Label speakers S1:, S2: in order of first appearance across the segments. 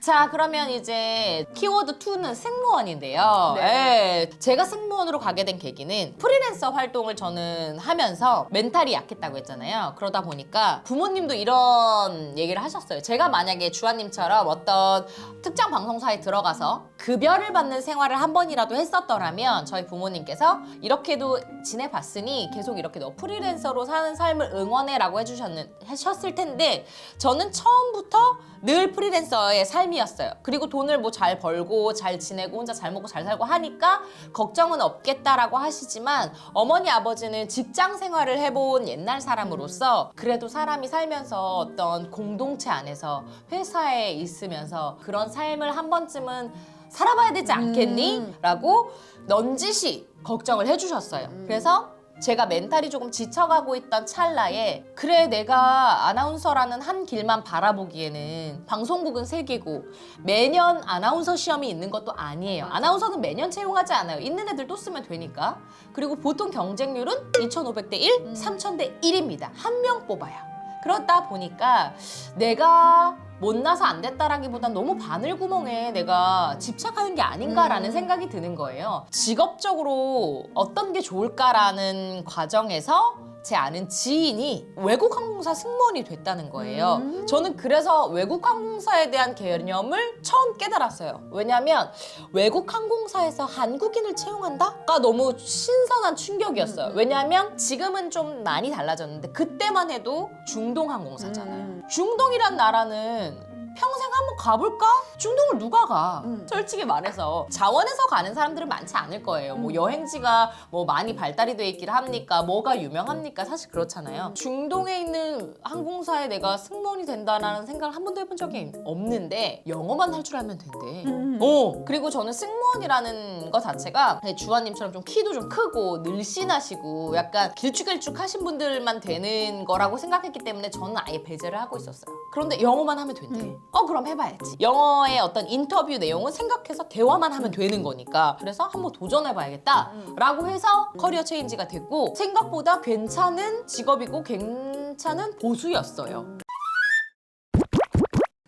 S1: 자, 그러면 이제 키워드 2는 승무원인데요.
S2: 네.
S1: 제가 승무원으로 가게 된 계기는 프리랜서 활동을 저는 하면서 멘탈이 약했다고 했잖아요. 그러다 보니까 부모님도 이런 얘기를 하셨어요. 제가 만약에 주아님처럼 어떤 특정 방송사에 들어가서 급여를 받는 생활을 한 번이라도 했었더라면 저희 부모님께서 이렇게도 지내봤으니 계속 이렇게 너 프리랜서로 사는 삶을 응원해라고 하셨을 텐데 저는 처음부터 늘 프리랜서의 삶이었어요. 그리고 돈을 뭐 잘 벌고 잘 지내고 혼자 잘 먹고 잘 살고 하니까 걱정은 없겠다라고 하시지만 어머니 아버지는 직장 생활을 해본 옛날 사람으로서 그래도 사람이 살면서 어떤 공동체 안에서 회사에 있으면서 그런 삶을 한 번쯤은 살아봐야 되지 않겠니? 라고 넌지시 걱정을 해주셨어요. 그래서 제가 멘탈이 조금 지쳐가고 있던 찰나에 그래 내가 아나운서라는 한 길만 바라보기에는 방송국은 3개고 매년 아나운서 시험이 있는 것도 아니에요. 아나운서는 매년 채용하지 않아요. 있는 애들 또 쓰면 되니까. 그리고 보통 경쟁률은 2,500대 1, 3,000대 1입니다. 한 명 뽑아야. 그러다 보니까 내가 못나서 안 됐다라기보단 너무 바늘구멍에 내가 집착하는 게 아닌가라는 생각이 드는 거예요. 직업적으로 어떤 게 좋을까라는 과정에서 제 아는 지인이 외국 항공사 승무원이 됐다는 거예요. 저는 그래서 외국 항공사에 대한 개념을 처음 깨달았어요. 왜냐면 외국 항공사에서 한국인을 채용한다?가 너무 신선한 충격이었어요. 왜냐면 지금은 좀 많이 달라졌는데 그때만 해도 중동 항공사잖아요. 중동이란 나라는 평생 한번 가볼까? 중동을 누가 가? 솔직히 말해서 자원에서 가는 사람들은 많지 않을 거예요. 뭐 여행지가 뭐 많이 발달이 돼 있긴 합니까? 뭐가 유명합니까? 사실 그렇잖아요. 중동에 있는 항공사에 내가 승무원이 된다는 생각을 한 번도 해본 적이 없는데 영어만 할 줄 알면 된대. 그리고 저는 승무원이라는 거 자체가 주아님처럼 좀 키도 좀 크고 늘씬하시고 약간 길쭉길쭉하신 분들만 되는 거라고 생각했기 때문에 저는 아예 배제를 하고 있었어요. 그런데 영어만 하면 된대. 그럼 해봐야지. 영어의 어떤 인터뷰 내용은 생각해서 대화만 하면 되는 거니까 그래서 한번 도전해봐야겠다 라고 해서 커리어 체인지가 됐고 생각보다 괜찮은 직업이고 괜찮은 보수였어요.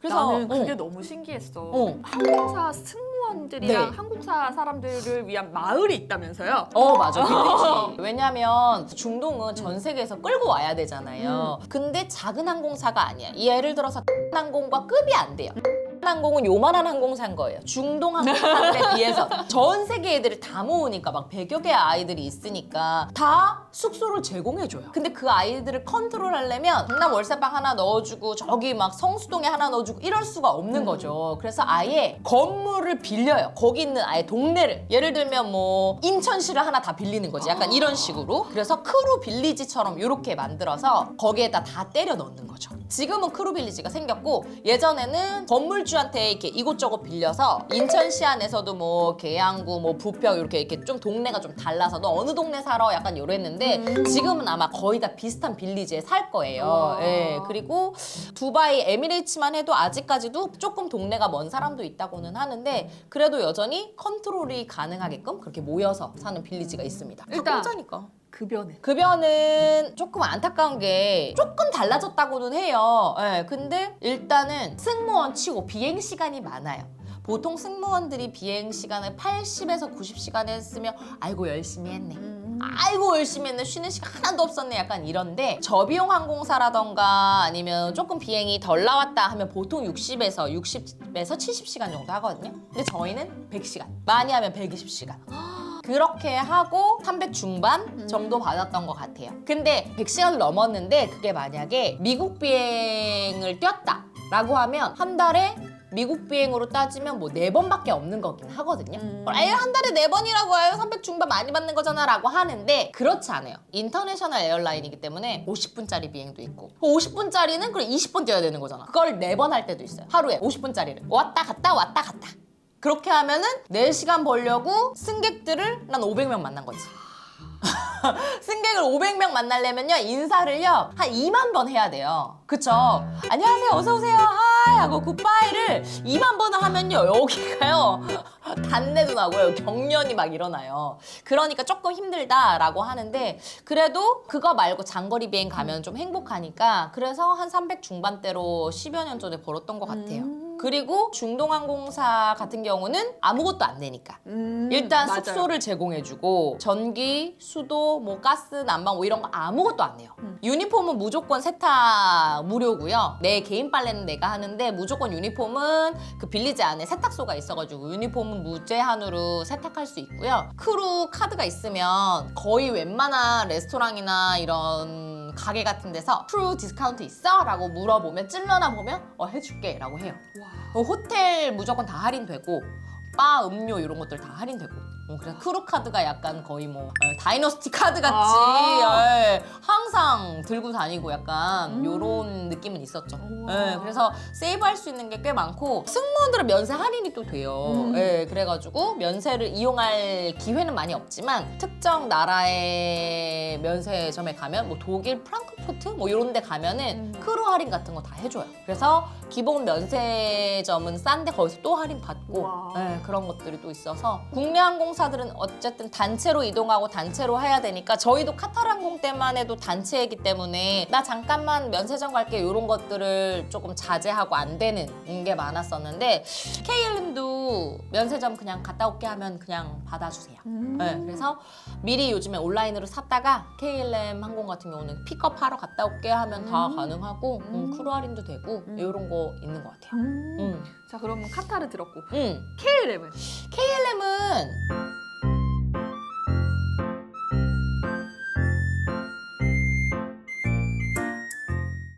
S1: 그래서
S2: 나는 그게 너무 신기했어. 항공사 승무원들이랑
S1: 네.
S2: 항공사 사람들을 위한 마을이 있다면서요?
S1: 맞아. 빌리지. 왜냐면 중동은 전 세계에서 끌고 와야 되잖아요. 근데 작은 항공사가 아니야. 예를 들어서 항공과 급이 안 돼요. 항공은 요만한 항공사인 거예요. 중동 항공사들에 비해서 전 세계 애들을 다 모으니까 막 100여 개의 아이들이 있으니까 다 숙소를 제공해줘요. 근데 그 아이들을 컨트롤하려면 강남 월세방 하나 넣어주고 저기 막 성수동에 하나 넣어주고 이럴 수가 없는 거죠. 그래서 아예 건물을 빌려요. 거기 있는 아예 동네를. 예를 들면 뭐 인천시를 하나 다 빌리는 거지. 약간 이런 식으로. 그래서 크루 빌리지처럼 이렇게 만들어서 거기에다 다 때려 넣는 거죠. 지금은 크루 빌리지가 생겼고 예전에는 건물주한테 이렇게 이곳저곳 빌려서 인천시 안에서도 뭐 계양구, 뭐 부평 이렇게 좀 동네가 좀 달라서 너 어느 동네 살아? 약간 이랬는데 지금은 아마 거의 다 비슷한 빌리지에 살 거예요. 예. 그리고 두바이, 에미레이츠만 해도 아직까지도 조금 동네가 먼 사람도 있다고는 하는데 그래도 여전히 컨트롤이 가능하게끔 그렇게 모여서 사는 빌리지가 있습니다.
S2: 일단
S1: 공짜니까.
S2: 급여는
S1: 조금 안타까운 게 조금 달라졌다고는 해요. 근데 일단은 승무원 치고 비행 시간이 많아요. 보통 승무원들이 비행 시간을 80에서 90시간 했으면 아이고 열심히 했네. 아이고 열심히 했네. 쉬는 시간 하나도 없었네. 약간 이런데 저비용 항공사라던가 아니면 조금 비행이 덜 나왔다 하면 보통 60에서 70시간 정도 하거든요. 근데 저희는 100시간. 많이 하면 120시간. 그렇게 하고 300 중반 정도 받았던 것 같아요. 근데 100시간을 넘었는데 그게 만약에 미국 비행을 뛰었다 라고 하면 한 달에 미국 비행으로 따지면 뭐 4번밖에 없는 거긴 하거든요. 에이 한 달에 4번이라고 해요. 300 중반 많이 받는 거잖아 라고 하는데 그렇지 않아요. 인터내셔널 에어라인이기 때문에 50분짜리 비행도 있고 50분짜리는 그럼 20번 뛰어야 되는 거잖아. 그걸 4번 할 때도 있어요. 하루에 50분짜리를 왔다 갔다 왔다 갔다. 그렇게 하면은 4시간 벌려고 승객들을 난 500명 만난 거지. 승객을 500명 만나려면요 인사를요 한 2만 번 해야 돼요. 그쵸? 안녕하세요 어서오세요 하이 하고 굿바이를 2만 번을 하면요 여기가요 단내도 나고요 경련이 막 일어나요. 그러니까 조금 힘들다라고 하는데 그래도 그거 말고 장거리 비행 가면 좀 행복하니까 그래서 한 300 중반대로 10여 년 전에 벌었던 것 같아요. 그리고 중동항공사 같은 경우는 아무것도 안 내니까. 일단
S2: 맞아요.
S1: 숙소를 제공해주고 전기, 수도, 뭐 가스, 난방 뭐 이런 거 아무것도 안 내요. 유니폼은 무조건 세탁 무료고요. 내 개인 빨래는 내가 하는데 무조건 유니폼은 그 빌리지 안에 세탁소가 있어가지고 유니폼은 무제한으로 세탁할 수 있고요. 크루 카드가 있으면 거의 웬만한 레스토랑이나 이런 가게 같은 데서 크루 디스카운트 있어? 라고 물어보면 찔러나 보면 해줄게 라고 해요.
S2: 와.
S1: 호텔 무조건 다 할인되고 바, 음료 이런 것들 다 할인되고 그래서 크루 카드가 약간 거의 뭐 다이너스티 카드 같이 항상 들고 다니고 약간 요런 느낌은 있었죠.
S2: 우와.
S1: 그래서 세이브할 수 있는 게 꽤 많고 승무원들은 면세 할인이 또 돼요. 그래가지고 면세를 이용할 기회는 많이 없지만 특정 나라의 면세점에 가면 뭐 독일, 프랑크푸르트 뭐 이런 데 가면은 크루 할인 같은 거 다 해줘요. 그래서 기본 면세점은 싼데 거기서 또 할인 받고
S2: 와.
S1: 그런 것들이 또 있어서 국내 항공사들은 어쨌든 단체로 이동하고 단체로 해야 되니까 저희도 카타르 항공 때만 해도 단체이기 때문에 나 잠깐만 면세점 갈게 이런 것들을 조금 자제하고 안 되는 게 많았었는데 KLM도 면세점 그냥 갔다 올게 하면 그냥 받아주세요. 그래서 미리 요즘에 온라인으로 샀다가 KLM 항공 같은 경우는 픽업하러 갔다 올게 하면 다 가능하고 크루 할인도 되고 이런 거 있는 것 같아요.
S2: 자, 그러면 카타르 들었고
S1: KLM은
S2: KLM은
S1: KLM은